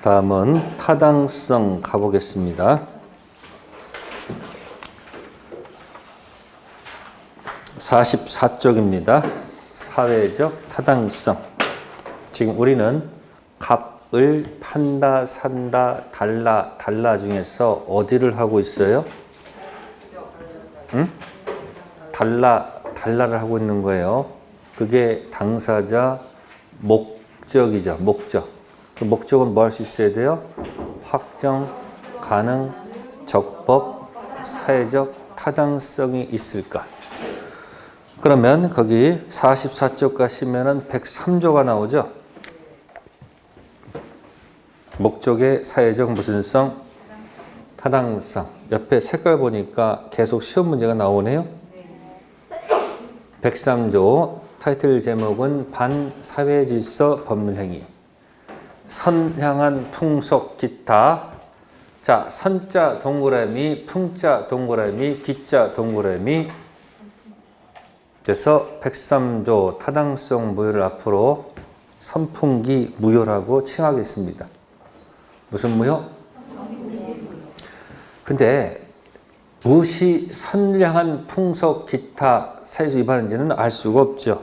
다음은 타당성 가보겠습니다. 44쪽입니다. 사회적 타당성. 지금 우리는 값을 판다, 산다, 달라 중에서 어디를 하고 있어요? 응? 달라를 하고 있는 거예요. 그게 당사자 목적이죠. 목적. 그 목적은 뭐 할 수 있어야 돼요? 확정, 가능, 적법, 사회적 타당성이 있을까? 그러면 거기 44쪽 가시면은 103조가 나오죠. 목적의 사회적 무슨성, 타당성. 옆에 색깔 보니까 계속 시험 문제가 나오네요. 103조 타이틀 제목은 반사회질서 법률행위. 선향한 풍속 기타. 자, 선자 동그라미, 풍자 동그라미, 기자 동그라미. 그래서 103조 타당성 무효를 앞으로 선풍기 무효라고 칭하겠습니다. 무슨 무효? 근데 무엇이 선량한 풍속 기타 사회적 위반인지는 알 수가 없죠.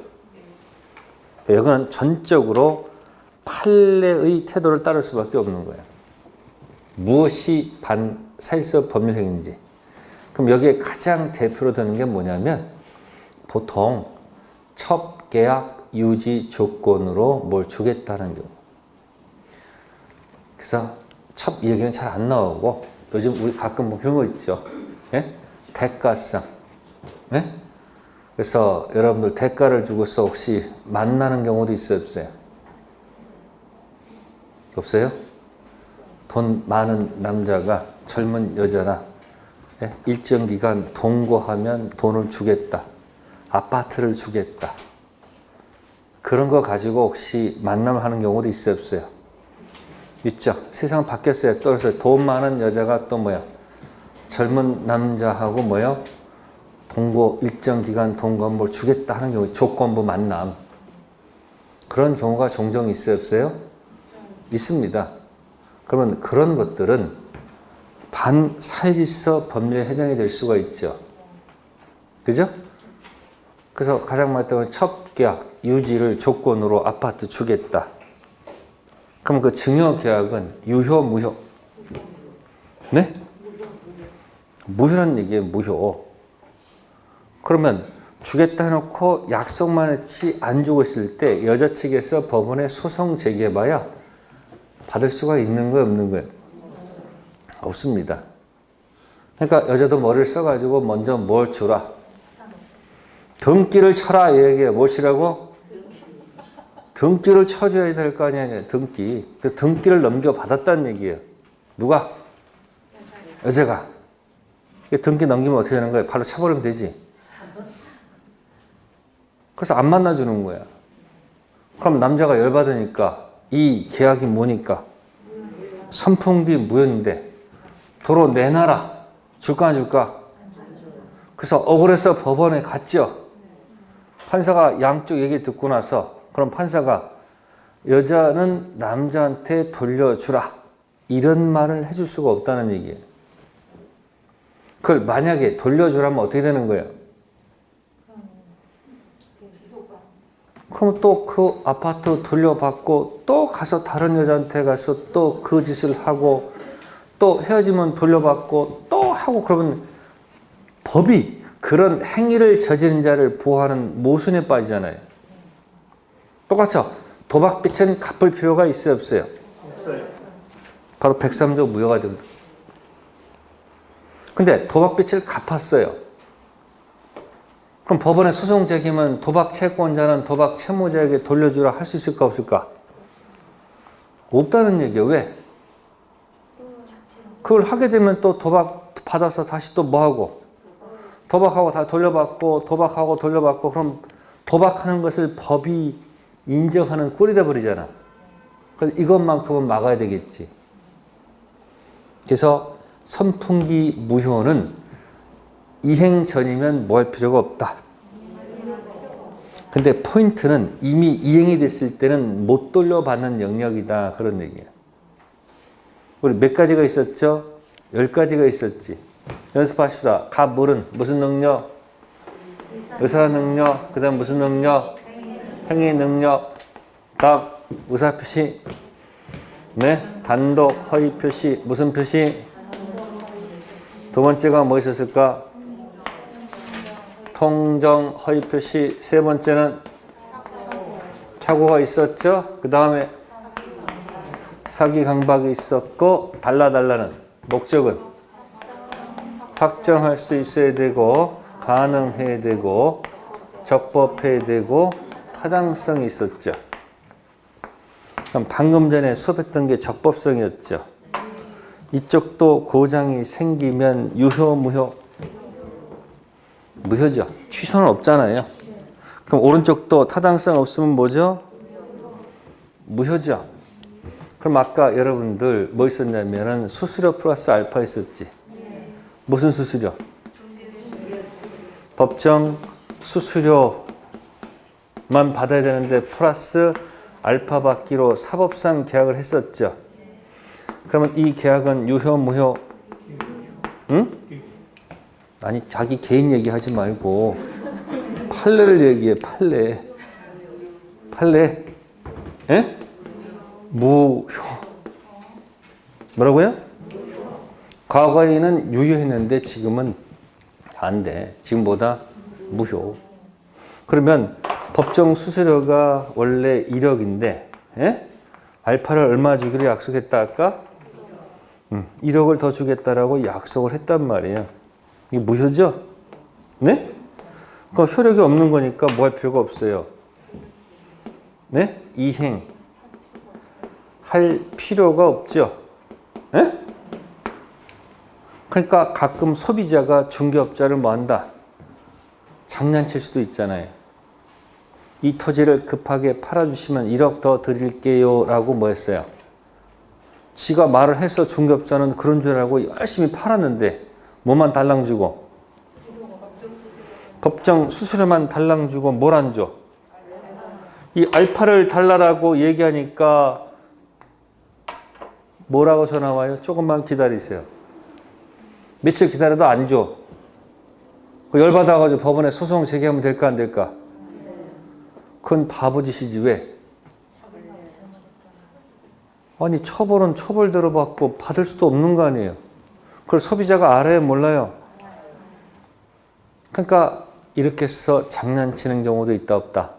여기는 전적으로 판례의 태도를 따를 수밖에 없는 거예요. 무엇이 반사회적 법률행위인지. 그럼 여기에 가장 대표로 드는 게 뭐냐면 보통 첩계약 유지 조건으로 뭘 주겠다는 경우. 그래서 첩 얘기는 잘 안 나오고 요즘 우리 가끔 뭐 그런 거 있죠. 예? 대가성. 예? 그래서 여러분들 대가를 주고서 혹시 만나는 경우도 있어요, 없어요? 없어요? 돈 많은 남자가 젊은 여자나 예? 일정 기간 동거하면 돈을 주겠다. 아파트를 주겠다. 그런 거 가지고 혹시 만남을 하는 경우도 있어요, 없어요? 있죠. 세상 바뀌었어요. 또 그래서 돈 많은 여자가 또 뭐야? 젊은 남자하고 뭐요? 동거 일정 기간 동거 뭘 주겠다 하는 경우, 조건부 만남. 그런 경우가 종종 있어요, 없어요? 있습니다. 그러면 그런 것들은 반사회질서 법률에 해당이 될 수가 있죠. 그죠? 그래서 가장 많았던 첩계약 유지를 조건으로 아파트 주겠다. 그럼 그 증여계약은 유효, 무효? 네? 무효란 얘기예요, 무효. 그러면 주겠다 해놓고 약속만 했지 안 주고 있을 때 여자 측에서 법원에 소송 제기해봐야 받을 수가 있는 거예요, 없는 거예요? 없습니다. 그러니까 여자도 머리를 써가지고 먼저 뭘 주라? 등기를 쳐라, 이 얘기예요. 뭘 치라고? 등기를 쳐줘야 될 거 아니에요, 등기. 그래서 등기를 넘겨받았다는 얘기예요. 누가? 여자가. 등기 넘기면 어떻게 되는 거예요? 바로 쳐버리면 되지. 그래서 안 만나주는 거야. 그럼 남자가 열받으니까 이 계약이 뭐니까? 선풍기 무효인데 도로 내놔라. 줄까 안 줄까? 그래서 억울해서 법원에 갔죠. 판사가 양쪽 얘기 듣고 나서 그럼 판사가 여자는 남자한테 돌려주라. 이런 말을 해줄 수가 없다는 얘기예요. 그걸 만약에 돌려주라면 어떻게 되는 거예요? 그럼 또 그 아파트 돌려받고 또 가서 다른 여자한테 가서 또 그 짓을 하고 또 헤어지면 돌려받고 또 하고 그러면 법이 그런 행위를 저지른 자를 보호하는 모순에 빠지잖아요. 똑같죠? 도박빚은 갚을 필요가 있어요, 없어요? 없어요. 바로 103조 무효가 됩니다. 근데 도박빚을 갚았어요. 그럼 법원에 소송 제기하면 도박 채권자는 도박 채무자에게 돌려주라 할 수 있을까, 없을까? 없다는 얘기예요. 왜? 그걸 하게 되면 또 도박 받아서 다시 또 뭐하고? 도박하고 다 돌려받고 도박하고 돌려받고 그럼 도박하는 것을 법이 인정하는 꼴이 돼버리잖아. 그래서 이것만큼은 막아야 되겠지. 그래서 선풍기 무효는 이행 전이면 뭐 할 필요가 없다. 근데 포인트는 이미 이행이 됐을 때는 못 돌려받는 영역이다. 그런 얘기예요. 우리 몇 가지가 있었죠? 10가지가 있었지. 연습하십시다. 갑물은 무슨 능력? 의사 능력. 그 다음 무슨 능력? 행위 능력. 각 의사 표시. 네. 단독 허위 표시. 무슨 표시? 두 번째가 뭐 있었을까? 통정 허위 표시. 세 번째는 착오가 있었죠. 그 다음에 사기 강박이 있었고, 달라달라는 목적은 확정할 수 있어야 되고, 가능해야 되고, 적법해야 되고, 타당성이 있었죠. 그럼 방금 전에 수업했던 게 적법성이었죠. 이쪽도 고장이 생기면 유효, 무효? 무효죠. 취소는 없잖아요. 그럼 오른쪽도 타당성 없으면 뭐죠? 무효죠. 그럼 아까 여러분들 뭐 있었냐면은 수수료 플러스 알파 있었지. 무슨 수수료? 법정 수수료만 받아야 되는데 플러스 알파 받기로 사법상 계약을 했었죠. 그러면 이 계약은 유효, 무효? 응? 아니, 자기 개인 얘기하지 말고 판례를 얘기해. 판례. 판례. 예? 무효. 뭐라고요? 과거에는 유효했는데 지금은 안 돼. 지금보다 무효. 그러면 법정 수수료가 원래 1억인데 예? 알파를 얼마 주기로 약속했다 아까? 1억을 더 주겠다라고 약속을 했단 말이에요. 이게 무효죠? 네? 그 효력이 없는 거니까 뭐 할 필요가 없어요. 네? 이행 할 필요가 없죠. 네? 그러니까 가끔 소비자가 중개업자를 뭐 한다? 장난칠 수도 있잖아요. 이 토지를 급하게 팔아주시면 1억 더 드릴게요 라고 뭐 했어요? 지가 말을 해서 중개업자는 그런 줄 알고 열심히 팔았는데 뭐만 달랑 주고? 법정 수수료만 달랑 주고 뭘 안 줘? 이 알파를 달라라고 얘기하니까 뭐라고 전화 와요? 조금만 기다리세요. 며칠 기다려도 안 줘. 열받아가지고 법원에 소송 제기하면 될까 안 될까? 그건 바보짓이지. 왜? 아니 처벌은 처벌대로 받고 받을 수도 없는 거 아니에요. 그걸 소비자가 알아요? 몰라요? 그러니까 이렇게 해서 장난치는 경우도 있다 없다?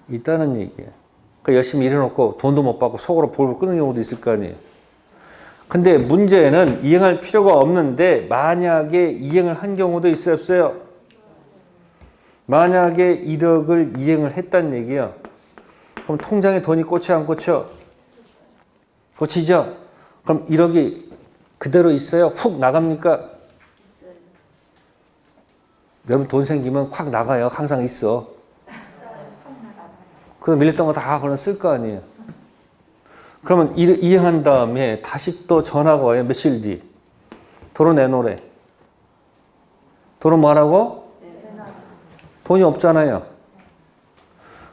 있다는 얘기예요. 그러니까 열심히 일해놓고 돈도 못 받고 속으로 볼을 끄는 경우도 있을 거 아니에요. 근데 문제는 이행할 필요가 없는데 만약에 이행을 한 경우도 있어요 없어요? 만약에 1억을 이행을 했다는 얘기예요. 그럼 통장에 돈이 꽂혀 안 꽂혀? 꽂히죠? 그럼 1억이 그대로 있어요? 훅 나갑니까? 여러분 돈 생기면 확 나가요. 항상 있어. 그럼 밀렸던 거 다 그냥 쓸 거 아니에요. 그러면 이행한 다음에 다시 또 전화가 와요. 며칠 뒤. 도로 내놓으래. 도로 뭐하라고? 돈이 없잖아요.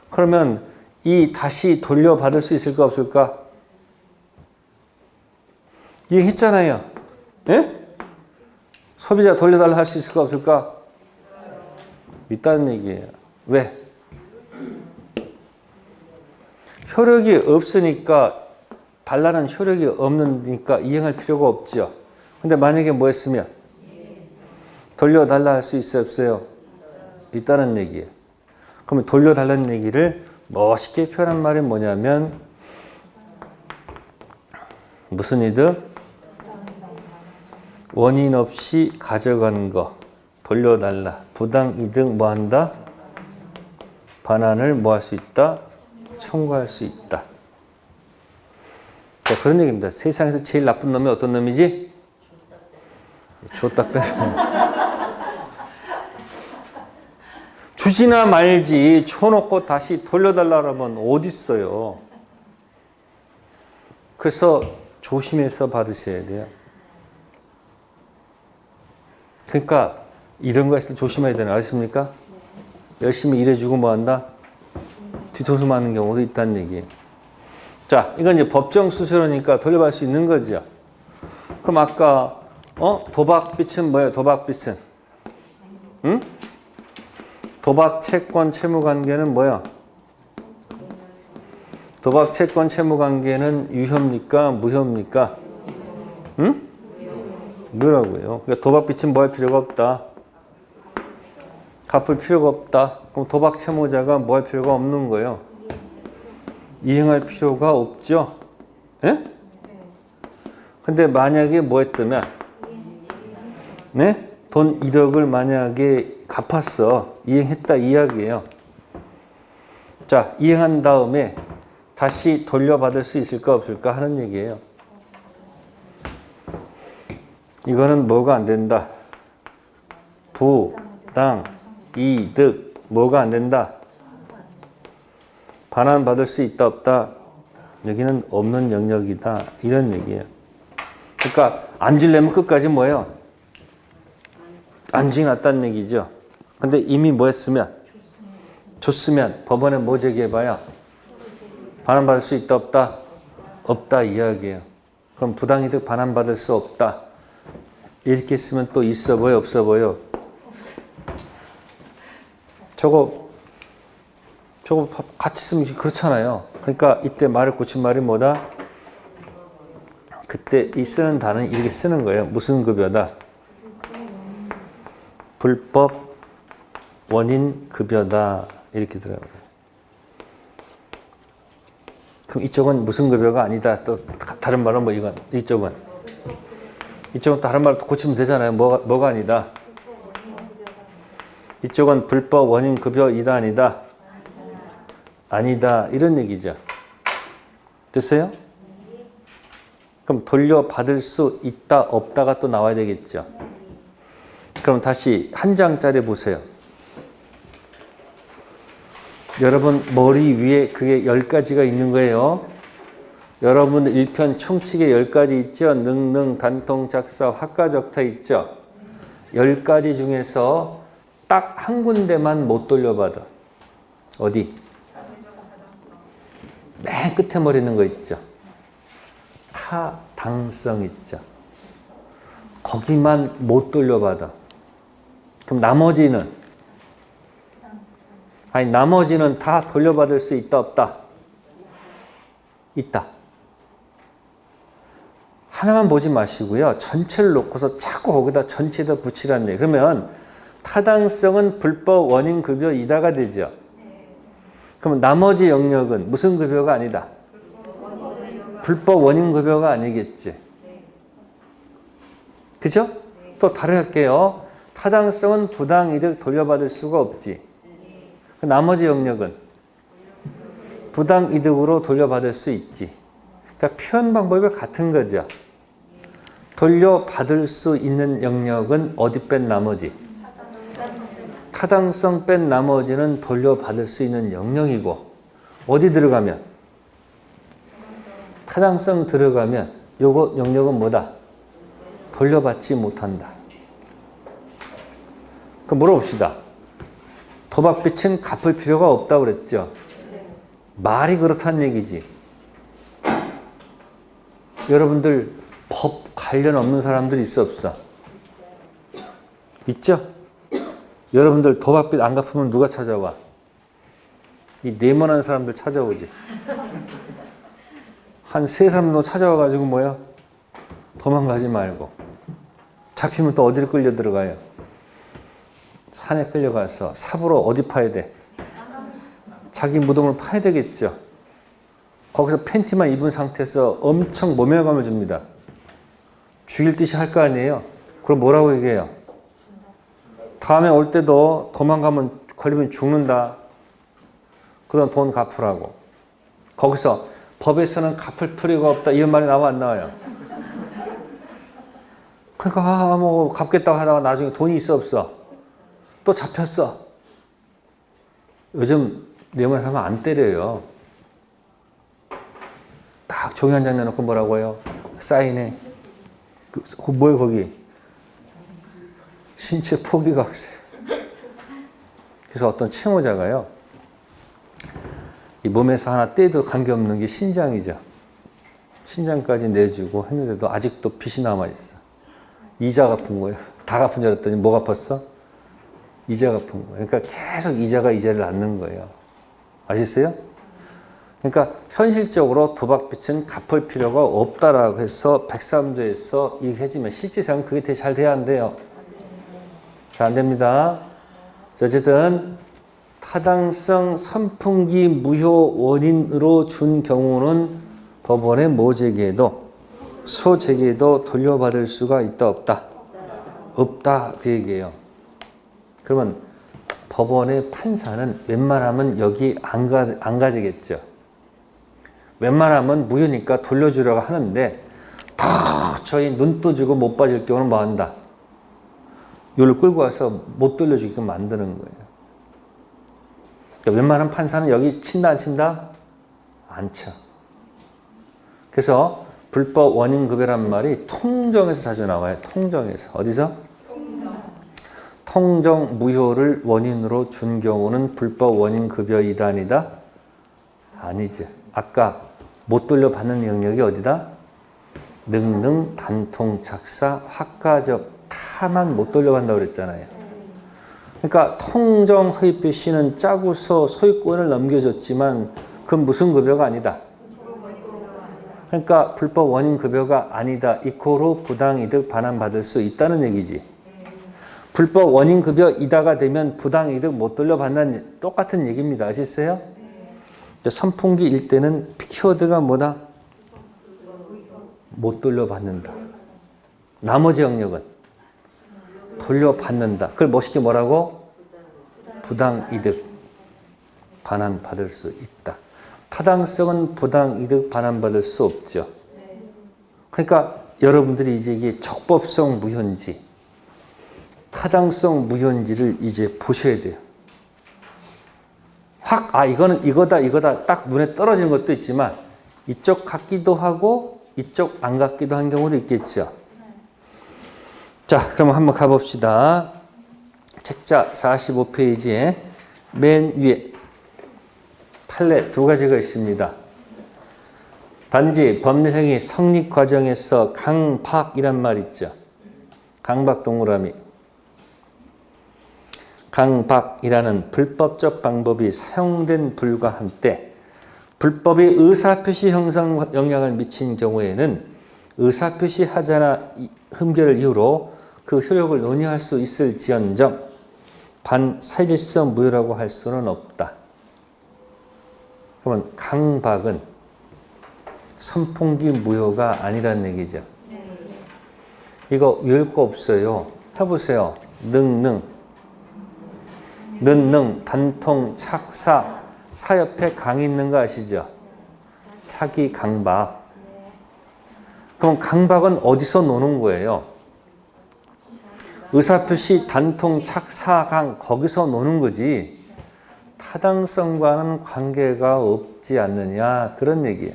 그러면 이 다시 돌려받을 수 있을까 없을까? 이행했잖아요. 예? 소비자 돌려달라 할 수 있을까 없을까? 있다는 얘기예요. 왜? 효력이 없으니까 달라는 효력이 없으니까 이행할 필요가 없죠. 근데 만약에 뭐 했으면 돌려달라 할 수 있어요 없어요? 있다는 얘기예요. 그러면 돌려달라는 얘기를 멋있게 표현한 말이 뭐냐면 무슨 이득? 원인 없이 가져간 거 돌려달라. 부당 이득 뭐 한다? 반환을 뭐 할 수 있다? 청구할 수 있다. 자, 그런 얘기입니다. 세상에서 제일 나쁜 놈이 어떤 놈이지? 줬다 뺏어. 주지나 말지 쳐놓고 다시 돌려달라면 어딨어요. 그래서 조심해서 받으셔야 돼요. 그러니까 이런 거 있을 때 조심해야 되는 거 아십니까? 열심히 일해주고 뭐 한다? 뒤통수 맞는 경우도 있다는 얘기예요. 자, 이건 이제 법정 수수료니까 돌려받을 수 있는 거죠. 그럼 아까 도박빚은 뭐예요? 도박빚은? 응? 도박 채권 채무 관계는 뭐야? 도박 채권 채무 관계는 유효입니까? 무효입니까? 응? 무효라고요. 그러니까 도박빚은 뭐 할 필요가 없다. 갚을 필요가 없다. 그럼 도박 채무자가 뭐 할 필요가 없는 거예요. 이행할 필요가 없죠. 예? 근데 만약에 뭐 했다면, 네? 돈 1억을 만약에 갚았어. 이행했다 이야기예요. 자, 이행한 다음에 다시 돌려받을 수 있을까 없을까 하는 얘기예요. 이거는 뭐가 안 된다. 부당, 이득, 뭐가 안 된다. 반환받을 수 있다 없다. 여기는 없는 영역이다. 이런 얘기예요. 그러니까 안 주려면 끝까지 뭐예요? 안 지났다는 얘기죠. 근데 이미 뭐 했으면? 줬으면 법원에 뭐 제기해봐요? 반환받을 수 있다 없다? 없다 이야기예요. 그럼 부당이득 반환받을 수 없다. 이렇게 쓰면 또 있어 보여 없어 보여? 저거 같이 쓰면 그렇잖아요. 그러니까 이때 말을 고친 말이 뭐다? 그때 이 쓰는 단어는 이렇게 쓰는 거예요. 무슨 급여다? 불법 원인 급여다. 이렇게 들어가요. 그럼 이쪽은 무슨 급여가 아니다. 또 다른 말은 뭐 이쪽은 다른 말로 고치면 되잖아요. 뭐가 아니다. 이쪽은 불법 원인 급여이다 아니다. 아니다. 이런 얘기죠. 됐어요? 그럼 돌려받을 수 있다 없다가 또 나와야 되겠죠. 그럼 다시 한 장짜리 보세요. 여러분 머리 위에 그게 10가지가 있는 거예요. 여러분 1편 총칙에 10가지 있죠. 능능, 단통, 작사, 화가적타 있죠. 10가지 중에서 딱 한 군데만 못 돌려받아. 어디? 맨 끝에 머리는 거 있죠. 타당성 있죠. 거기만 못 돌려받아. 그럼 나머지는 다 돌려받을 수 있다 없다? 있다. 하나만 보지 마시고요. 전체를 놓고서 자꾸 거기다 전체에다 붙이라는 얘기. 그러면 타당성은 불법 원인 급여 이다가 되죠. 그럼 나머지 영역은 무슨 급여가 아니다? 불법 원인 급여가 아니겠지. 그죠? 또 다르게 할게요. 타당성은 부당이득 돌려받을 수가 없지. 나머지 영역은 부당이득으로 돌려받을 수 있지. 그러니까 표현 방법이 같은 거죠. 돌려받을 수 있는 영역은 어디 뺀 나머지? 타당성 뺀 나머지는 돌려받을 수 있는 영역이고, 어디 들어가면? 타당성 들어가면 요거 영역은 뭐다? 돌려받지 못한다. 그럼 물어봅시다. 도박빚은 갚을 필요가 없다고 그랬죠. 말이 그렇다는 얘기지. 여러분들 법 관련 없는 사람들 있어 없어? 있죠? 여러분들 도박빚 안 갚으면 누가 찾아와? 이 네모난 사람들 찾아오지. 한 세 사람도 찾아와가지고 뭐야? 도망가지 말고. 잡히면 또 어디로 끌려 들어가요? 산에 끌려가서 삽으로 어디 파야 돼? 자기 무덤을 파야 되겠죠. 거기서 팬티만 입은 상태에서 엄청 모멸감을 줍니다. 죽일 듯이 할 거 아니에요? 그럼 뭐라고 얘기해요? 다음에 올 때도 도망가면 걸리면 죽는다. 그럼 돈 갚으라고. 거기서 법에서는 갚을 필요가 없다. 이런 말이 나와 안 나와요? 그러니까 뭐 갚겠다고 하다가 나중에 돈이 있어 없어? 또 잡혔어. 요즘 내 말 하면 안 때려요. 딱 종이 한 장 내놓고 뭐라고 해요? 사인해. 뭐예요 거기? 신체 포기각세. 그래서 어떤 채무자가요. 이 몸에서 하나 떼도 관계없는 게 신장이죠. 신장까지 내주고 했는데도 아직도 빚이 남아있어. 이자 갚은 거예요. 다 갚은 줄 알았더니 뭐 갚았어? 이자 갚은 거예요. 그러니까 계속 이자가 이자를 낳는 거예요. 아시겠어요? 그러니까 현실적으로 도박빚은 갚을 필요가 없다라고 해서 103조에서 이렇게 해주면 실질상 그게 되게 잘 돼야 안 돼요? 잘 안 됩니다. 어쨌든 타당성 선풍기 무효 원인으로 준 경우는 법원의 모제기에도 소제기에도 돌려받을 수가 있다 없다? 없다 그 얘기예요. 그러면 법원의 판사는 웬만하면 여기 안 가지겠죠. 웬만하면 무효니까 돌려주려고 하는데 도저히 눈도 주고 못 봐줄 경우는 뭐 한다? 요를 끌고 와서 못 돌려주게끔 만드는 거예요. 그러니까 웬만한 판사는 여기 친다 안 친다? 안 쳐. 그래서 불법 원인급여란 말이 통정에서 자주 나와요. 통정에서. 어디서? 통정 무효를 원인으로 준 경우는 불법 원인급여이다 아니다? 아니지. 아까 못 돌려받는 영역이 어디다? 능능, 단통, 작사, 화가적 타만 못 돌려간다고 그랬잖아요. 그러니까 통정 허위표 시는 짜고서 소유권을 넘겨줬지만 그건 무슨 급여가 아니다. 그러니까 불법 원인 급여가 아니다. 이코로 부당이득 반환받을 수 있다는 얘기지. 불법 원인 급여이다가 되면 부당이득 못 돌려받는 똑같은 얘기입니다. 아시겠어요? 선풍기 일대는 키워드가 뭐다? 못 돌려받는다. 나머지 영역은 돌려받는다. 그걸 멋있게 뭐라고? 부당이득 반환받을 수 있다. 타당성은 부당이득 반환받을 수 없죠. 그러니까 여러분들이 이제 이게 적법성 무효인지 타당성 무효인지를 이제 보셔야 돼요. 이거는 이거다 딱 눈에 떨어지는 것도 있지만 이쪽 같기도 하고 이쪽 안 같기도 한 경우도 있겠죠. 자, 그럼 한번 가봅시다. 책자 45페이지에 맨 위에 판례 두 가지가 있습니다. 단지 법률행위 성립 과정에서 강박이란 말 있죠. 강박 동그라미. 강박이라는 불법적 방법이 사용된 불과한 때 불법이 의사표시 형성 영향을 미친 경우에는 의사표시 하자나 흠결을 이유로 그 효력을 논의할 수 있을지언정 반사실성 무효라고 할 수는 없다. 그러면 강박은 선풍기 무효가 아니라는 얘기죠. 이거 외울 거 없어요. 해보세요. 능능, 단통, 착사, 사 옆에 강이 있는 거 아시죠? 사기, 강박. 그럼 강박은 어디서 노는 거예요? 의사표시, 단통, 착사, 강 거기서 노는 거지 타당성과는 관계가 없지 않느냐 그런 얘기예요.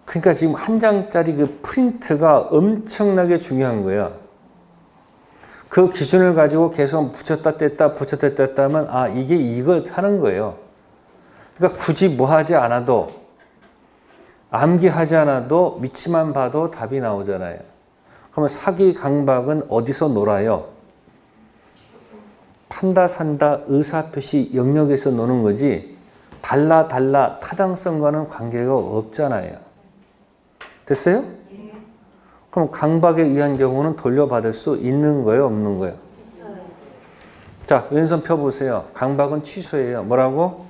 그러니까 지금 한 장짜리 그 프린트가 엄청나게 중요한 거예요. 그 기준을 가지고 계속 붙였다 뗐다 하면 이게 이거 하는 거예요. 그러니까 굳이 뭐 하지 않아도 암기하지 않아도 위치만 봐도 답이 나오잖아요. 그러면 사기 강박은 어디서 놀아요? 판다 산다 의사표시 영역에서 노는 거지 달라 타당성과는 관계가 없잖아요. 됐어요? 그럼 강박에 의한 경우는 돌려받을 수 있는 거예요? 없는 거예요? 자, 왼손 펴보세요. 강박은 취소예요. 뭐라고?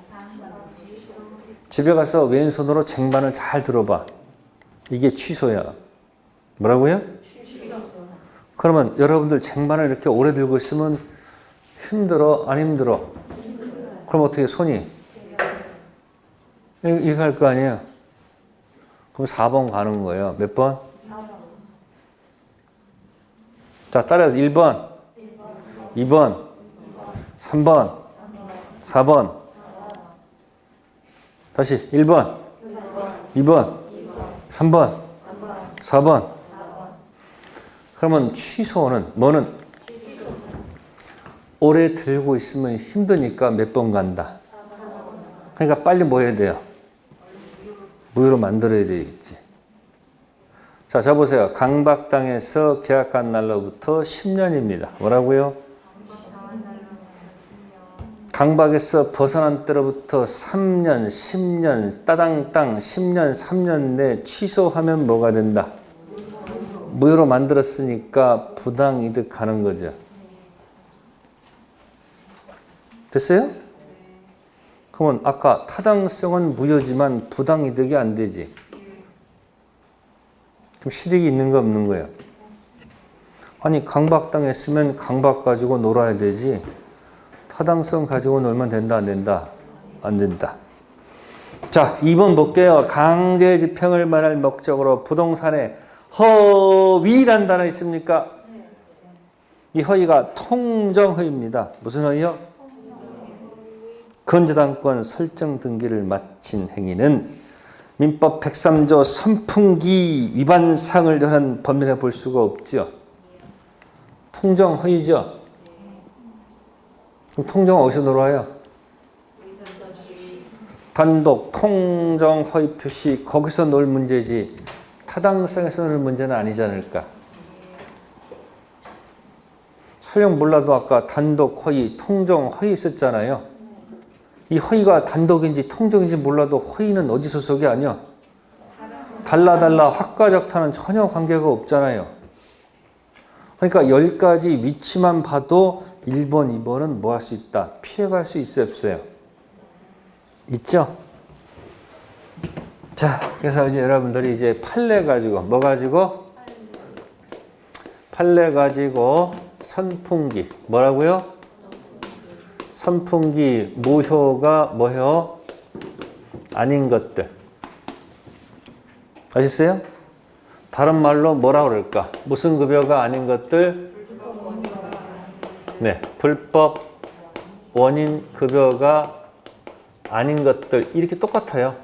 집에 가서 왼손으로 쟁반을 잘 들어봐. 이게 취소야. 뭐라고요? 그러면 여러분들 쟁반을 이렇게 오래 들고 있으면 힘들어? 안 힘들어? 그럼 어떻게 손이? 이렇게 할 거 아니에요? 그럼 4번 가는 거예요. 몇 번? 자, 따라서 1번, 2번, 3번, 4번. 다시 1번, 2번, 3번, 4번. 그러면 취소는 뭐는? 오래 들고 있으면 힘드니까 몇 번 간다? 그러니까 빨리 뭐 해야 돼요? 무효로 만들어야 되겠지. 자, 자 보세요. 강박당해서 계약한 날로부터 10년입니다. 뭐라고요? 강박에서 벗어난 때로부터 3년, 10년, 따당땅 10년, 3년 내 취소하면 뭐가 된다? 무효로 만들었으니까 부당이득 가는 거죠. 됐어요? 그러면 아까 타당성은 무효지만 부당이득이 안 되지. 그럼 실익이 있는 거 없는 거예요? 아니 강박당했으면 강박 가지고 놀아야 되지. 타당성 가지고 놀면 된다 안 된다? 안 된다. 자 2번 볼게요. 강제집행을 말할 목적으로 부동산에 허위란 단어 있습니까? 이 허위가 통정허위입니다. 무슨 허위요? 건저당권 설정 등기를 마친 행위는 민법 103조 선풍기 위반 사항을 더한 범죄라 볼 수가 없죠. 통정허위죠. 그럼 통정은 어디서 들어와요? 단독 통정허위 표시 거기서 놓을 문제지 타당성에서 놓을 문제는 아니지 않을까. 설령 몰라도 아까 단독 허위, 통정 허위 있었잖아요. 이 허위가 단독인지 통정인지 몰라도 허위는 어디 소속이 아니야? 달라 확가적타는 전혀 관계가 없잖아요. 그러니까 10가지 위치만 봐도 1번, 2번은 뭐 할 수 있다? 피해갈 수 있어요, 없어요? 있죠? 자, 그래서 이제 여러분들이 이제 판례 가지고, 뭐 가지고? 판례 가지고 선풍기, 뭐라고요? 선풍기 무효가 뭐요? 아닌 것들. 아셨어요? 다른 말로 뭐라 그럴까? 무슨 급여가 아닌 것들? 네, 불법 원인 급여가 아닌 것들. 이렇게 똑같아요.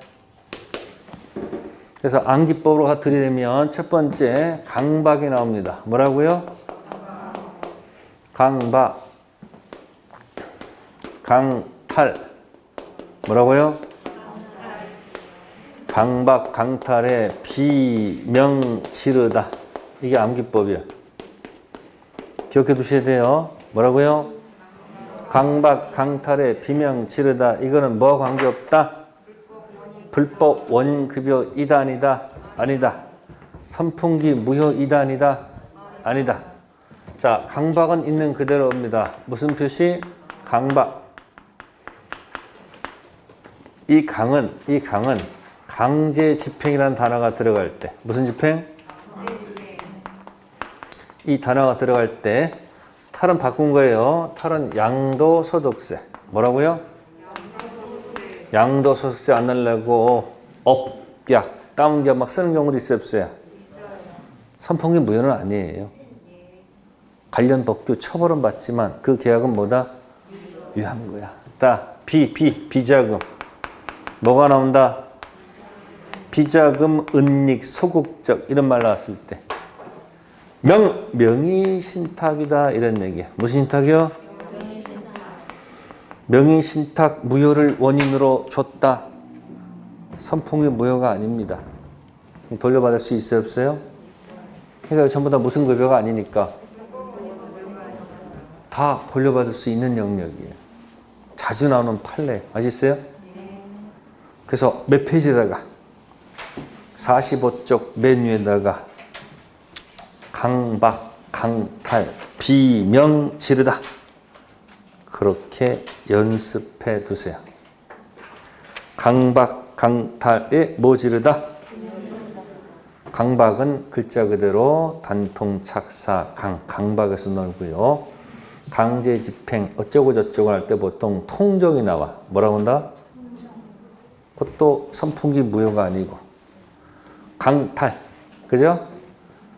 그래서 암기법으로 들이대면 첫 번째 강박이 나옵니다. 뭐라고요? 강박. 강탈. 뭐라고요? 강박, 강탈에 비명지르다. 이게 암기법이에요. 기억해 두셔야 돼요. 뭐라고요? 강박, 강탈에 비명지르다. 이거는 뭐 관계없다? 불법 원인급여 이단이다. 아니다. 선풍기 무효 이단이다. 아니다. 자, 강박은 있는 그대로입니다. 무슨 표시? 강박. 이 강은 강제 집행이라는 단어가 들어갈 때 무슨 집행? 이 단어가 들어갈 때 탈은 바꾼 거예요. 탈은 양도소득세. 뭐라고요? 양도소득세 안 내려고 업약, 다운계약 막 쓰는 경우도 있어요, 없어요? 선풍기 무효는 아니에요. 관련 법규 처벌은 받지만 그 계약은 뭐다? 유한 거야. 비자금. 뭐가 나온다? 비자금, 은닉, 소극적 이런 말 나왔을 때 명의신탁이다 이런 얘기야. 무슨 신탁이요? 명의신탁 무효를 원인으로 줬다. 선풍기 무효가 아닙니다. 돌려받을 수 있어요, 없어요? 그러니까 전부 다 무슨 급여가 아니니까 다 돌려받을 수 있는 영역이에요. 자주 나오는 판례 아시겠어요? 그래서 몇 페이지에다가 45쪽 메뉴에다가 강박, 강탈, 비명 지르다 그렇게 연습해 두세요. 강박, 강탈에 뭐 지르다? 강박은 글자 그대로 단통, 착사, 강박에서 놀고요. 강제 집행 어쩌고 저쩌고 할 때 보통 통정이 나와. 뭐라고 한다? 그것도 선풍기 무효가 아니고 강탈, 그죠?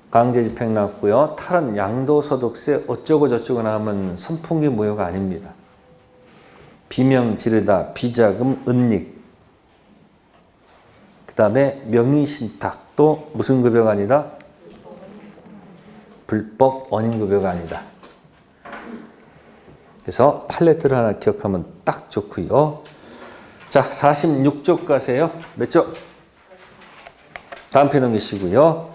강제 집행 나왔고요. 탈은 양도소득세 어쩌고 저쩌고 나오면 선풍기 무효가 아닙니다. 비명 지르다, 비자금, 은닉. 그 다음에 명의신탁도 무슨 급여가 아니다? 불법 원인급여가 아니다. 그래서 팔레트를 하나 기억하면 딱 좋고요. 자, 46쪽 가세요. 몇 쪽? 다음 편 넘기시고요.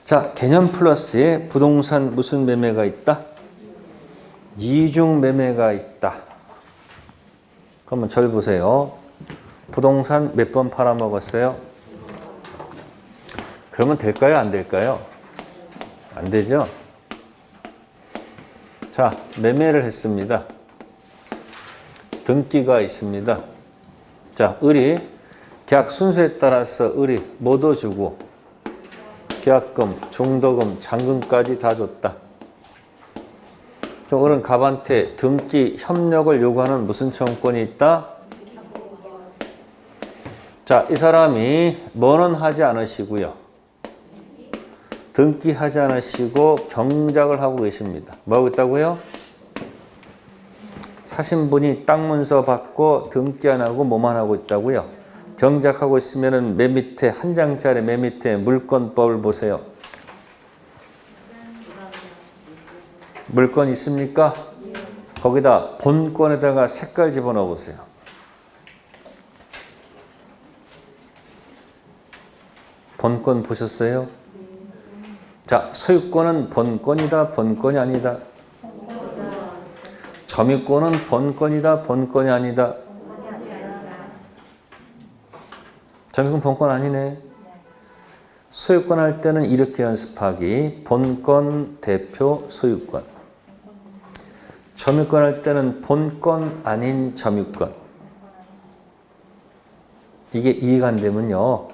자, 개념 플러스에 부동산 무슨 매매가 있다? 이중 매매가 있다. 그러면 절 보세요. 부동산 몇 번 팔아먹었어요? 그러면 될까요? 안 될까요? 안 되죠? 자, 매매를 했습니다. 등기가 있습니다. 자, 을이 계약 순서에 따라서 을이 뭐도 주고 계약금, 중도금, 잔금까지 다 줬다. 그럼 을은 갑한테 등기 협력을 요구하는 무슨 청구권이 있다? 자, 이 사람이 뭐는 하지 않으시고요. 등기하지 않으시고 경작을 하고 계십니다. 뭐 하고 있다고요? 사신분이 땅 문서 받고 등기 안 하고 뭐만 하고 있다고요? 경작하고 있으면은 맨 밑에 한 장짜리 맨 밑에 물권법을 보세요. 물권 있습니까? 거기다 본권에다가 색깔 집어넣어 보세요. 본권 보셨어요? 자, 소유권은 본권이다, 본권이 아니다. 점유권은 본권이다, 본권이 아니다. 점유권 본권 아니네. 소유권 할 때는 이렇게 연습하기. 본권, 대표, 소유권. 점유권 할 때는 본권 아닌 점유권. 이게 이해가 안 되면요.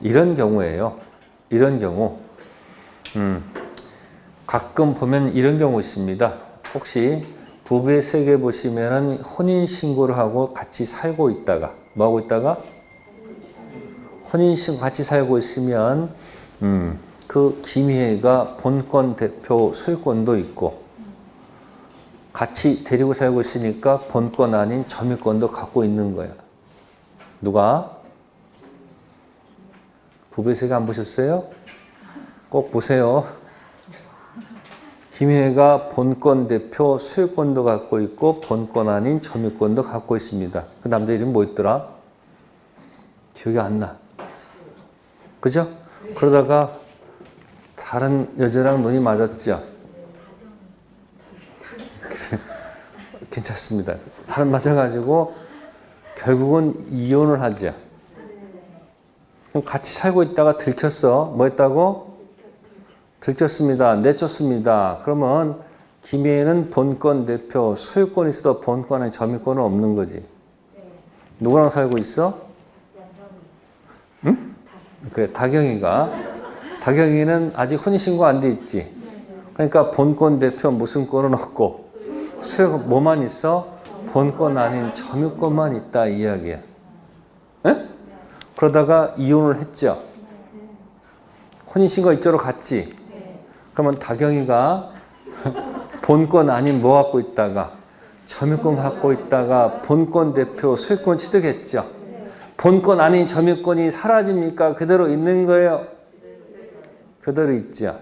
이런 경우예요. 이런 경우. 가끔 보면 이런 경우 있습니다. 혹시 부부의 세계 보시면은 혼인신고를 하고 같이 살고 있다가, 뭐 하고 있다가? 혼인신고 같이 살고 있으면, 그 김희애가 본권 대표 소유권도 있고, 같이 데리고 살고 있으니까 본권 아닌 점유권도 갖고 있는 거야. 누가? 부부의 세계 안 보셨어요? 꼭 보세요. 김희애가 본권 대표 소유권도 갖고 있고 본권 아닌 점유권도 갖고 있습니다. 그 남자 이름이 뭐였더라? 기억이 안 나. 그죠? 그러다가 다른 여자랑 눈이 맞았죠? 괜찮습니다. 다른 맞아가지고 결국은 이혼을 하죠. 그럼 같이 살고 있다가 들켰어. 뭐 했다고? 들켰습니다. 내쫓습니다. 그러면 김희애는 본권 대표 소유권이 있어도 본권 아닌 점유권은 없는 거지. 누구랑 살고 있어? 응? 그래, 다경이는 아직 혼인신고 안 돼 있지. 그러니까 본권 대표 무슨 권은 없고 소유권 뭐만 있어? 본권 아닌 점유권만 있다 이 이야기야. 에? 그러다가 이혼을 했죠. 혼인신고 이쪽으로 갔지. 그러면 다경이가 본권 아닌 뭐 갖고 있다가 점유권 갖고 있다가 본권 대표 소유권 취득했죠. 본권 아닌 점유권이 사라집니까? 그대로 있는 거예요? 그대로 있죠.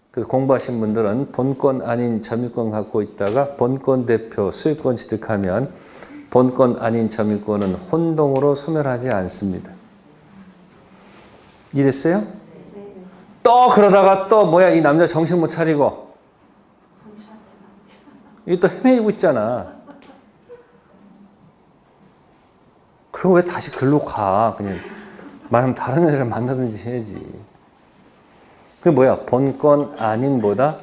그래서 공부하신 분들은 본권 아닌 점유권 갖고 있다가 본권 대표 소유권 취득하면 본권 아닌 점유권은 혼동으로 소멸하지 않습니다. 이해됐어요? 또 그러다가 또 뭐야 이 남자 정신 못 차리고 이게 또 헤매이고 있잖아. 그리고 왜 다시 글로 가? 그냥 말하면 다른 여자를 만나든지 해야지. 그게 뭐야? 본권 아닌 뭐다?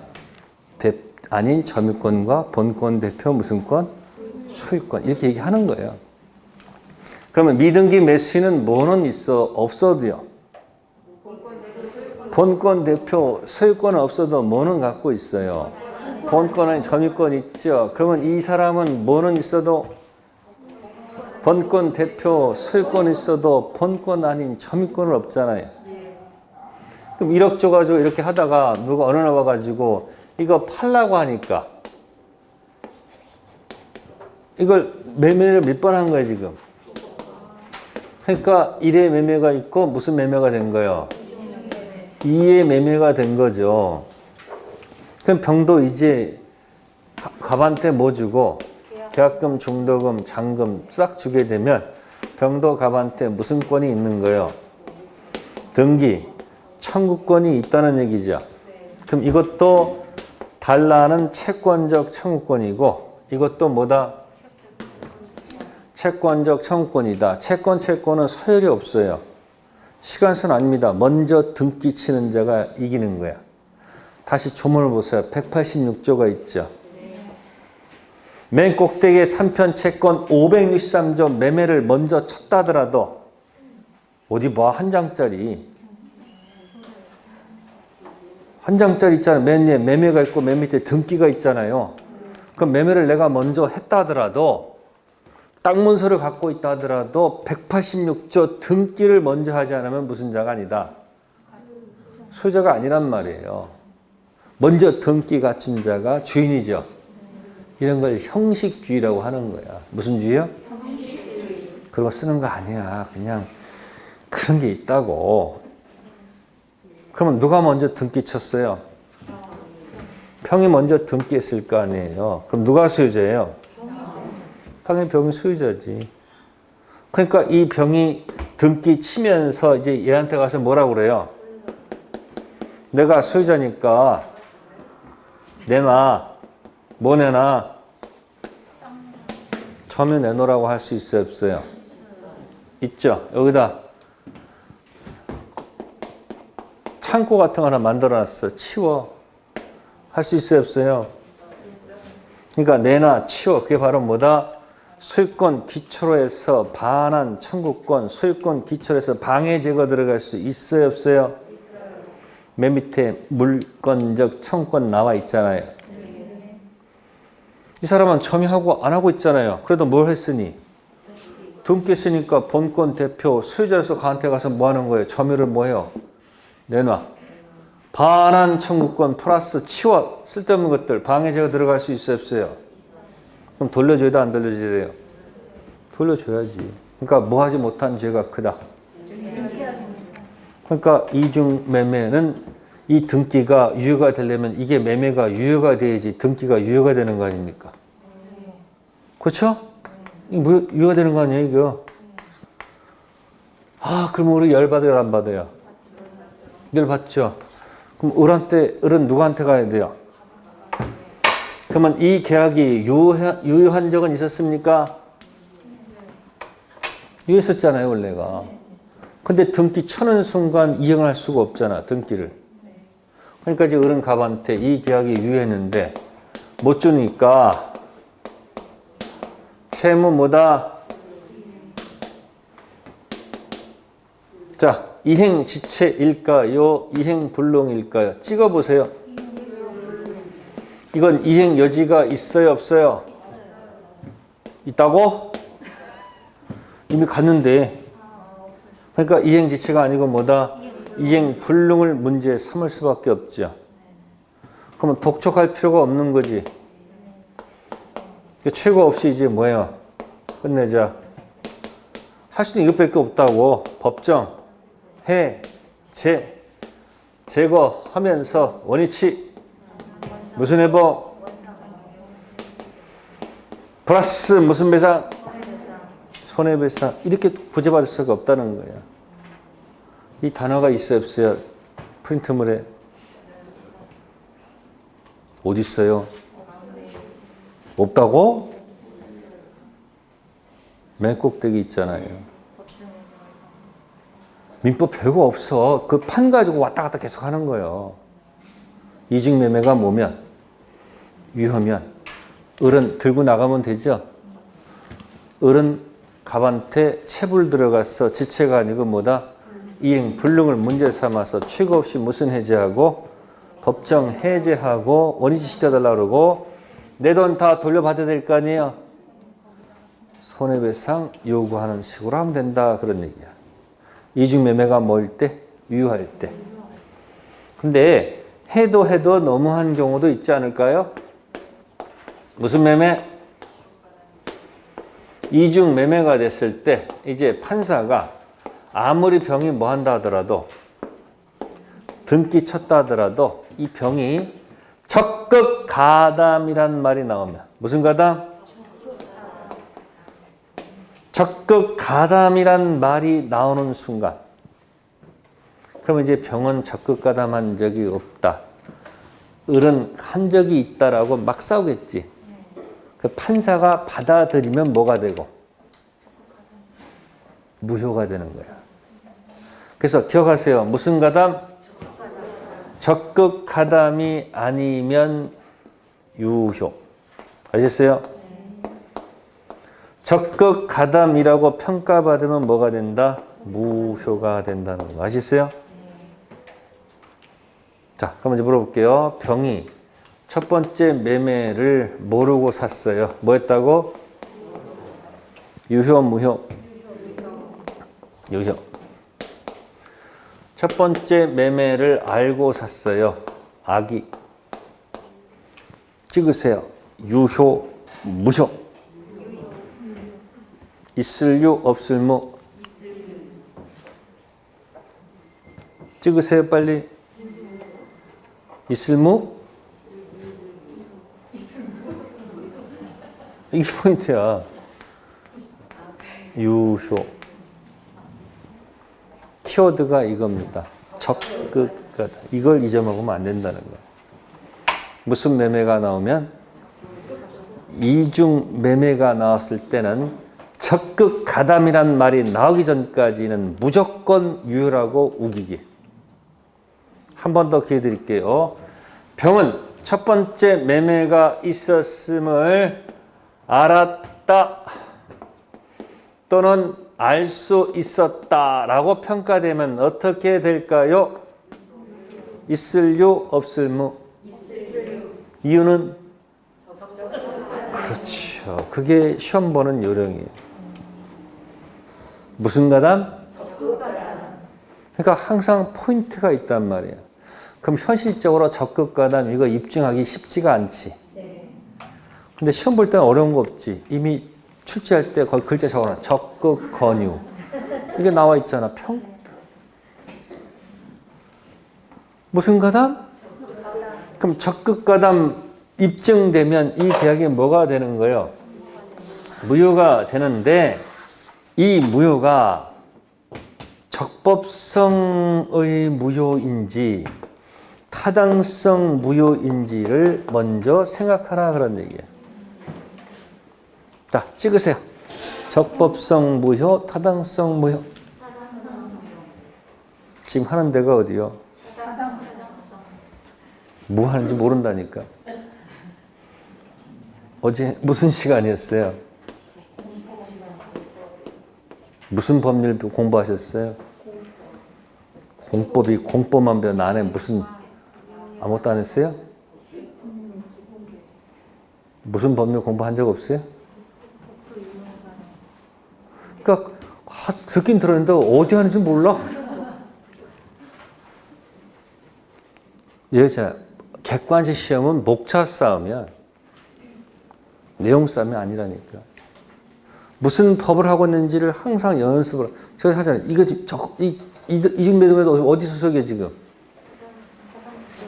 아닌 점유권과 본권 대표 무슨 권? 소유권. 이렇게 얘기하는 거예요. 그러면 미등기 매수인은 뭐는 있어? 없어도요. 본권 대표 소유권은 없어도 뭐는 갖고 있어요? 본권은 점유권 있죠. 그러면 이 사람은 뭐는 있어도 본권 대표 소유권 있어도 본권 아닌 점유권은 없잖아요. 그럼 1억 줘가지고 이렇게 하다가 누가 어느 날 와가지고 이거 팔라고 하니까 이걸 매매를 몇 번 한 거예요 지금. 그러니까 1의 매매가 있고 무슨 매매가 된 거예요? 2의 매매가 된 거죠. 그럼 병도 이제 갑한테 뭐 주고 계약금, 중도금, 잔금 싹 주게 되면 병도 갑한테 무슨 권이 있는 거예요? 등기, 청구권이 있다는 얘기죠. 그럼 이것도 달라는 채권적 청구권이고 이것도 뭐다? 채권적 청구권이다. 채권은 서열이 없어요. 시간순 아닙니다. 먼저 등기 치는 자가 이기는 거야. 다시 조문을 보세요. 186조가 있죠. 맨 꼭대기에 3편 채권 563조 매매를 먼저 쳤다 하더라도 어디 뭐 한 장짜리 있잖아요. 맨 위에 매매가 있고 맨 밑에 등기가 있잖아요. 그럼 매매를 내가 먼저 했다 하더라도 땅 문서를 갖고 있다 하더라도 186조 등기를 먼저 하지 않으면 무슨 자가 아니다. 소유자가 아니란 말이에요. 먼저 등기 갖춘 자가 주인이죠. 이런 걸 형식주의라고 하는 거야. 무슨 주의요? 형식주의. 그런 거 쓰는 거 아니야. 그냥 그런 게 있다고. 그러면 누가 먼저 등기 쳤어요? 평이 먼저 등기했을 거 아니에요. 그럼 누가 소유자예요? 당연히 병이 소유자지. 그러니까 이 병이 등기 치면서 이제 얘한테 가서 뭐라고 그래요? 내가 소유자니까 내놔. 뭐 내놔? 점유 내놓으라고 할 수 있어요? 없어요? 있죠. 여기다 창고 같은 거 하나 만들어놨어. 치워. 할 수 있어요? 없어요? 그러니까 내놔, 치워. 그게 바로 뭐다? 소유권 기초로 해서 반환 청구권, 소유권 기초로 해서 방해 제거 들어갈 수 있어요? 없어요? 맨 밑에 물권적 청구권 나와 있잖아요. 이 사람은 점유하고 안 하고 있잖아요. 그래도 뭘 했으니? 등기 했으니까 본권 대표 소유자로서 가한테 가서 뭐 하는 거예요? 점유를 뭐 해요? 내놔. 반환 청구권 플러스 치워. 쓸데없는 것들 방해제가 들어갈 수 있어요? 없어요? 그럼 돌려줘야 돼? 안 돌려줘야 돼요? 돌려줘야지. 그러니까 뭐 하지 못한 죄가 크다. 그러니까 이중 매매는 이 등기가 유효가 되려면 이게 매매가 유효가 돼야지 등기가 유효가 되는 거 아닙니까? 그렇죠? 이거 유효가 되는 거 아니에요, 이거? 그럼 우리 열 받아요, 안 받아요? 열 받죠. 그럼 을은 누구한테 가야 돼요? 그러면 이 계약이 유효한 적은 있었습니까? 유효했었잖아요, 원래가. 근데 등기 쳐는 순간 이행할 수가 없잖아, 등기를. 그러니까 이제 을은 갑한테 이 계약이 유효했는데 못 주니까 채무 뭐다? 자, 이행지체일까요? 이행불능일까요? 찍어보세요. 이건 이행 여지가 있어요? 없어요? 있다고? 이미 갔는데. 그러니까 이행지체가 아니고 뭐다? 이행불능을 문제 삼을 수밖에 없죠. 그러면 독촉할 필요가 없는 거지. 최고 없이 이제 뭐예요? 끝내자. 할 수 있는 이것밖에 없다고. 법정, 제거하면서 원위치, 무슨 회복, 플러스 무슨 배상, 손해배상. 이렇게 구제받을 수가 없다는 거야. 이 단어가 있어요, 없어요? 프린트물에. 어디 있어요? 없다고? 맨 꼭대기 있잖아요. 민법 별거 없어. 그 판 가지고 왔다 갔다 계속 하는 거예요. 이직매매가 뭐면? 유효면. 을은 들고 나가면 되죠? 을은 갑한테 체불 들어가서 지체가 아니고 뭐다? 이행 불능을 문제 삼아서 최고 없이 무슨 해제하고 법정 해제하고 원위치 시켜달라고 그러고 내 돈 다 돌려받아야 될 거 아니에요? 손해배상 요구하는 식으로 하면 된다. 그런 얘기야. 이중매매가 뭐일 때? 유효할 때. 근데 해도 너무한 경우도 있지 않을까요? 무슨 매매? 이중매매가 됐을 때 이제 판사가 아무리 병이 뭐 한다 하더라도 등기 쳤다 하더라도 이 병이 적극 가담이란 말이 나오면 무슨 가담? 적극 가담이란 말이 나오는 순간, 그러면 이제 병은 적극 가담한 적이 없다, 을은 한 적이 있다라고 막 싸우겠지. 그 판사가 받아들이면 뭐가 되고? 무효가 되는 거야. 그래서 기억하세요. 무슨 가담? 적극 가담이 아니면 유효. 아셨어요? 적극 가담이라고 평가받으면 뭐가 된다? 무효가 된다는 거. 아셨어요? 자, 그럼 이제 물어볼게요. 병이 첫 번째 매매를 모르고 샀어요. 뭐 했다고? 유효, 무효? 유효. 첫 번째 매매를 알고 샀어요. 악이. 찍으세요. 유효, 무효? 있을 유, 없을 무? 찍으세요, 빨리. 있을 무? 이게 포인트야. 유효. 키워드가 이겁니다. 적극가담. 이걸 잊어먹으면 안 된다는 거야. 무슨 매매가 나오면? 이중 매매가 나왔을 때는 적극 가담이란 말이 나오기 전까지는 무조건 유효라고 우기기. 한 번 더 기회 드릴게요. 병은 첫 번째 매매가 있었음을 알았다 또는 알 수 있었다라고 평가되면 어떻게 될까요? 있을 유, 없을 무? 이유는? 그렇죠. 그게 시험 보는 요령이에요. 무슨 가담? 그러니까 항상 포인트가 있단 말이에요. 그럼 현실적으로 적극 가담 이거 입증하기 쉽지가 않지. 근데 시험 볼 때는 어려운 거 없지. 이미 출제할 때 거기 글자 적어놔. 적극 권유. 이게 나와 있잖아. 무슨 가담? 그럼 적극 가담 입증되면 이 계약이 뭐가 되는 거예요? 무효가 되는데 이 무효가 적법성의 무효인지 타당성 무효인지를 먼저 생각하라 그런 얘기예요. 자, 찍으세요. 적법성 무효, 타당성 무효. 지금 하는 데가 어디요? 뭐 하는지 모른다니까. 어제 무슨 시간이었어요? 무슨 법률 공부하셨어요? 공법이 공법만 배워. 나는 무슨 아무것도 안 했어요? 무슨 법률 공부한 적 없어요? 그러니까 듣긴 들었는데 어디 하는지 몰라. 여자 객관식 시험은 목차 싸움이야. 내용 싸움이 아니라니까. 무슨 법을 하고 있는지를 항상 연습을. 제가 하잖아요. 이거 이중 매도매도 어디 소속이에요 지금?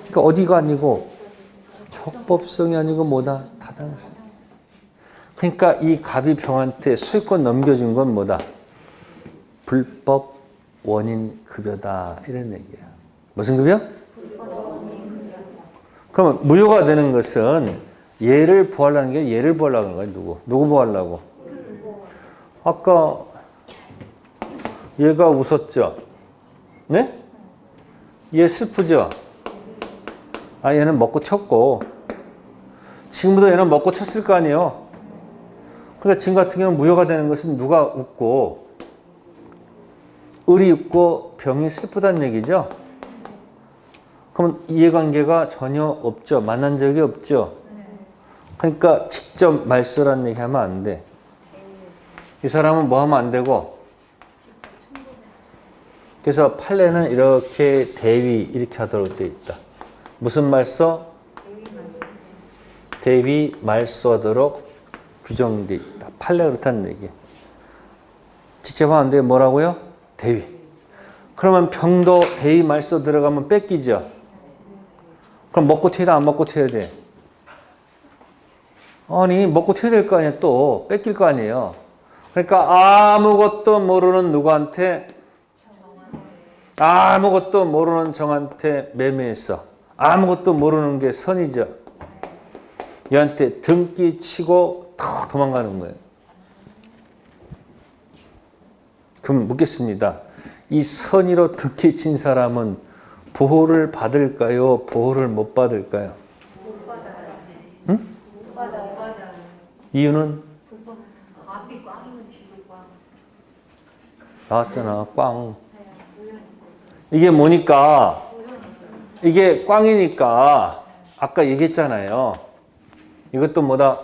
그러니까 어디가 아니고 적법성이 아니고 뭐다? 타당성. 그러니까 이 갑이병한테 소유권 넘겨준 건 뭐다? 불법 원인 급여다. 이런 얘기야. 무슨 급여? 그러면 무효가 되는 것은 얘를 보하려는 게 얘를 보하려는 거야. 누구 보하려고? 아까 얘가 웃었죠? 네? 얘 슬프죠? 아, 얘는 먹고 튀었고 지금부터 얘는 먹고 튀었을 거 아니에요? 그러니까 지금 같은 경우는 무효가 되는 것은 누가 웃고 을이 웃고 병이 슬프다는 얘기죠? 그럼 이해관계가 전혀 없죠. 만난 적이 없죠. 그러니까 직접 말소라는 얘기 하면 안 돼. 이 사람은 뭐 하면 안 되고. 그래서 판례는 이렇게 대위 이렇게 하도록 되어 있다. 무슨 말소? 대위 말소하도록 규정되어 있다. 판례가 그렇다는 얘기예요. 직접 하면 안 돼. 뭐라고요? 대위. 그러면 병도 대위 말소 들어가면 뺏기죠. 그럼 먹고 튀어야 안 먹고 튀어야 돼? 아니 먹고 튀어야 될 거 아니에요. 또 뺏길 거 아니에요. 그러니까 아무것도 모르는 누구한테? 아무것도 모르는 정한테 매매했어. 아무것도 모르는 게 선이죠. 얘한테 등기 치고 더 도망가는 거예요. 그럼 묻겠습니다. 이 선의로 등기 친 사람은 보호를 받을까요? 보호를 못 받을까요? 못 받아야지. 응? 못 받아요. 이유는? 앞이 꽝이면 뒤로 꽝. 나왔잖아. 꽝. 이게 뭐니까? 이게 꽝이니까 아까 얘기했잖아요. 이것도 뭐다?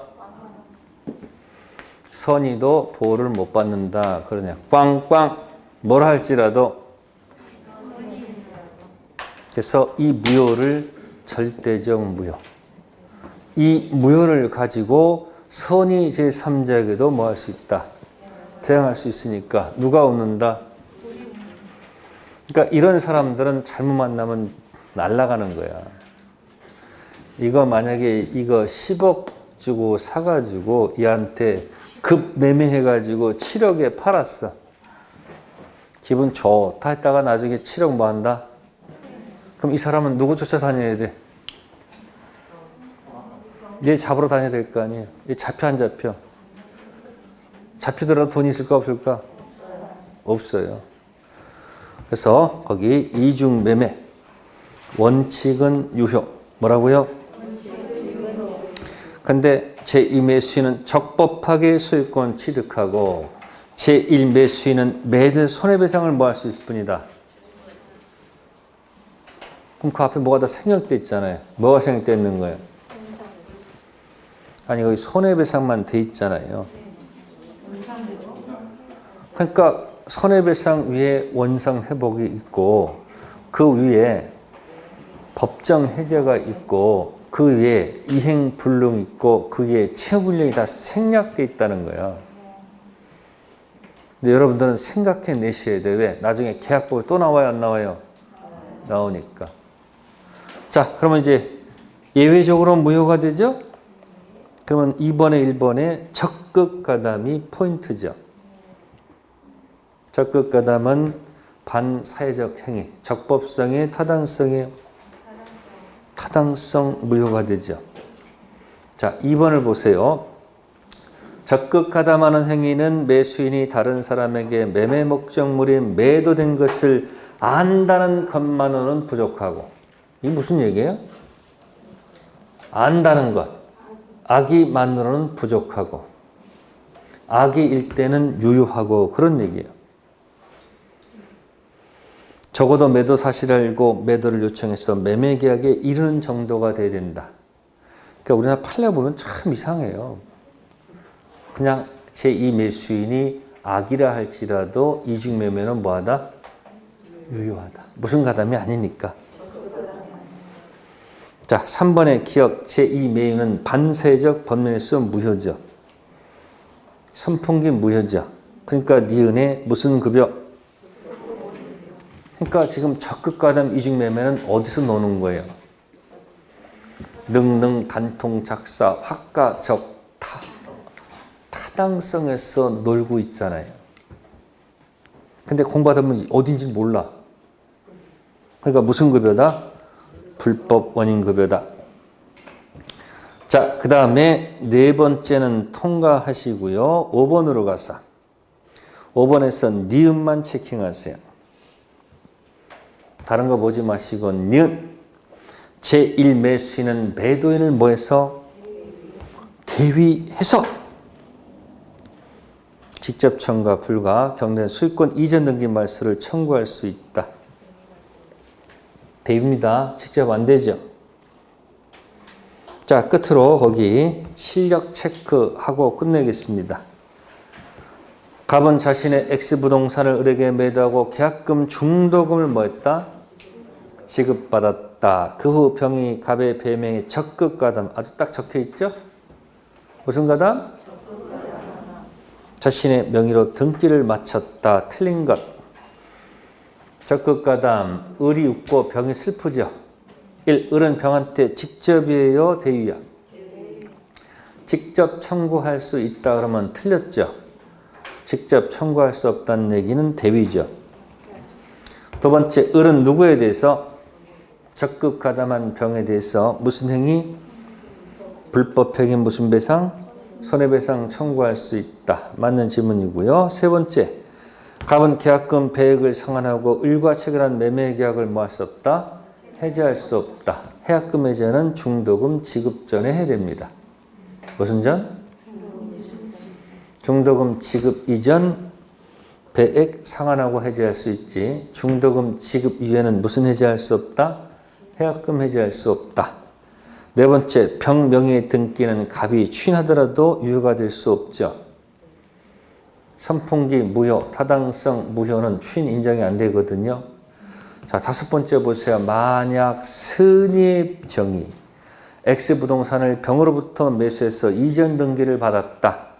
선의도 보호를 못 받는다. 그러냐. 꽝꽝 뭘 할지라도. 그래서 이 무효를 절대적 무효. 이 무효를 가지고 선의 제3자에게도 뭐 할 수 있다. 대항할 수 있으니까 누가 웃는다? 그러니까 이런 사람들은 잘못 만나면 날아가는 거야. 이거 만약에 이거 10억 주고 사가지고 얘한테 급 매매해가지고 7억에 팔았어. 기분 좋다 했다가 나중에 7억 뭐 한다? 그럼 이 사람은 누구 쫓아다녀야 돼? 얘 잡으러 다녀야 될 거 아니에요. 얘 잡혀 안 잡혀? 잡히더라도 돈이 있을까 없을까? 없어요. 그래서 거기 이중 매매 원칙은 유효. 뭐라고요? 근데 제2매수인은 적법하게 소유권 취득하고 제1매수인은 매들 손해배상을 뭐 할 수 있을 뿐이다. 그럼 그 앞에 뭐가 다 생략돼 있잖아요. 뭐가 생략돼 있는 거예요? 아니 거기 손해배상만 돼 있잖아요. 그러니까 손해배상 위에 원상회복이 있고 그 위에 법정 해제가 있고 그 위에 이행불능이 있고 그 위에 채무불량이 다 생략돼 있다는 거야. 근데 여러분들은 생각해 내셔야 돼. 왜? 나중에 계약법이 또 나와요? 안 나와요? 나오니까. 자, 그러면 이제 예외적으로 무효가 되죠? 그러면 2번에 1번에 적극가담이 포인트죠. 적극가담은 반사회적 행위, 적법성의 타당성 무효가 되죠. 자, 2번을 보세요. 적극가담하는 행위는 매수인이 다른 사람에게 매매 목적물이 매도된 것을 안다는 것만으로는 부족하고. 이게 무슨 얘기예요? 안다는 것. 악의만으로는 부족하고. 악의일 때는 유효하고 그런 얘기예요. 적어도 매도 사실을 알고 매도를 요청해서 매매 계약에 이르는 정도가 돼야 된다. 그러니까 우리나라 판례 보면 참 이상해요. 그냥 제2 매수인이 악이라 할지라도 이중 매매는 뭐하다? 유효하다. 무슨 가담이 아니니까. 자, 3번의 기억 제2 매유는 반사회적 법률에서 무효죠. 선풍기 무효죠. 그러니까 니은에 무슨 급여? 그러니까 지금 적극가담 이중매매는 어디서 노는 거예요? 능능, 단통, 작사, 학가, 적, 타당성에서 놀고 있잖아요. 근데 공부하다 보면 어딘지 몰라. 그러니까 무슨 급여다? 불법 원인 급여다. 자, 그 다음에 네 번째는 통과하시고요. 5번으로 가서 5번에서 니은만 체킹하세요. 다른 거 보지 마시고 니은. 제1매수인은 매도인을 뭐해서? 대위해서 직접 청구 불가 경된 소유권 이전 등기 말소를 청구할 수 있다. 대위입니다. 직접 안 되죠. 자, 끝으로 거기 실력 체크하고 끝내겠습니다. 갑은 자신의 X부동산을 을에게 매도하고 계약금 중도금을 뭐했다? 지급받았다. 그 후 병이 갑의 배명에 적극가담. 아주 딱 적혀있죠? 무슨 가담? 자신의 명의로 등기를 마쳤다. 틀린 것. 적극가담. 을이 웃고 병이 슬프죠? 1. 을은 병한테 직접이에요? 대위야? 직접 청구할 수 있다 그러면 틀렸죠? 직접 청구할 수 없다는 얘기는 대위죠. 두 번째, 을은 누구에 대해서? 적극 가담한 병에 대해서 무슨 행위? 불법행위 무슨 배상? 손해배상 청구할 수 있다. 맞는 질문이고요. 세 번째, 갑은 계약금 배액을 상환하고 을과 체결한 매매 계약을 뭐 할 수 없다? 해지할 수 없다. 해약금 해제는 중도금 지급 전에 해야 됩니다. 무슨 전? 중도금 지급 이전 배액 상환하고 해제할 수 있지. 중도금 지급 이후에는 무슨 해제할 수 없다? 해약금 해제할 수 없다. 네 번째, 병 명의의 등기는 갑이 추인하더라도 유효가 될 수 없죠. 선풍기 무효, 타당성 무효는 추인 인정이 안 되거든요. 자, 다섯 번째 보세요. 만약 선의의 정의, X부동산을 병으로부터 매수해서 이전 등기를 받았다.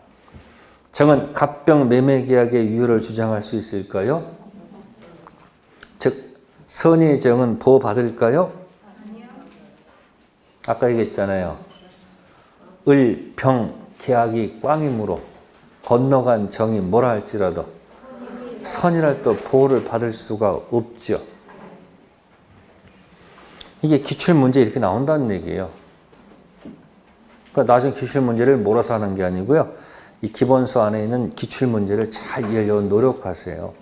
정은 갑병 매매 계약의 유효를 주장할 수 있을까요? 즉, 선의의 정은 보호받을까요? 아까 얘기했잖아요. 을, 병, 계약이 꽝이므로 건너간 정이 뭐라 할지라도 선이랄 또 보호를 받을 수가 없죠. 이게 기출문제 이렇게 나온다는 얘기예요. 그러니까 나중에 기출문제를 몰아서 하는 게 아니고요. 이 기본서 안에 있는 기출문제를 잘 이해하려고 노력하세요.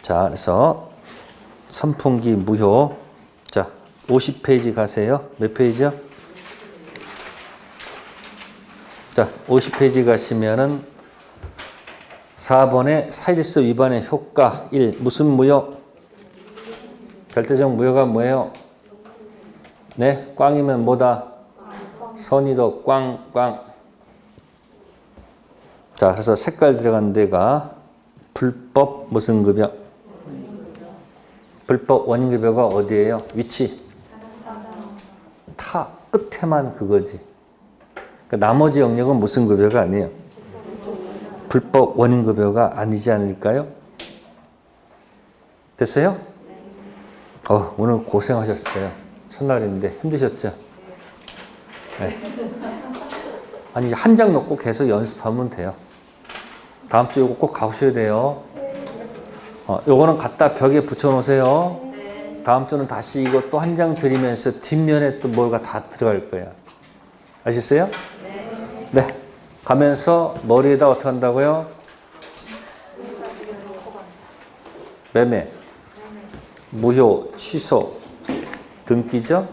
자, 그래서 선풍기 무효. 자, 50페이지 가세요. 몇 페이지요? 자, 50페이지 가시면은 4번에 사회질서 위반의 효과 1. 무슨 무효? 절대적 무효가 뭐예요? 네, 꽝이면 뭐다? 선의도 꽝. 자, 그래서 색깔 들어간 데가 불법 무슨 급여? 불법 원인급여가 어디예요? 위치? 타 끝에만 그거지. 그러니까 나머지 영역은 무슨 급여가 아니에요. 불법 원인급여가 아니지 않을까요? 됐어요? 오늘 고생하셨어요. 첫날인데 힘드셨죠? 네. 아니, 한 장 놓고 계속 연습하면 돼요. 다음 주 이거 꼭 가보셔야 돼요. 요거는 갖다 벽에 붙여놓으세요. 다음 주는 다시 이거 또 한 장 드리면서 뒷면에 또 뭐가 다 들어갈 거야. 아셨어요? 네. 가면서 머리에다 어떻게 한다고요? 매매, 무효, 취소, 등기죠?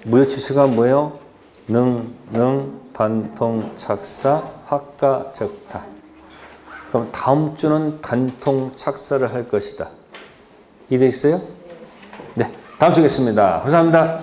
무효 취소가 뭐예요? 단통, 착사, 확가, 적타. 그럼 다음 주는 단통 착사를 할 것이다. 이해되셨어요? 네. 다음 주에 뵙겠습니다. 감사합니다.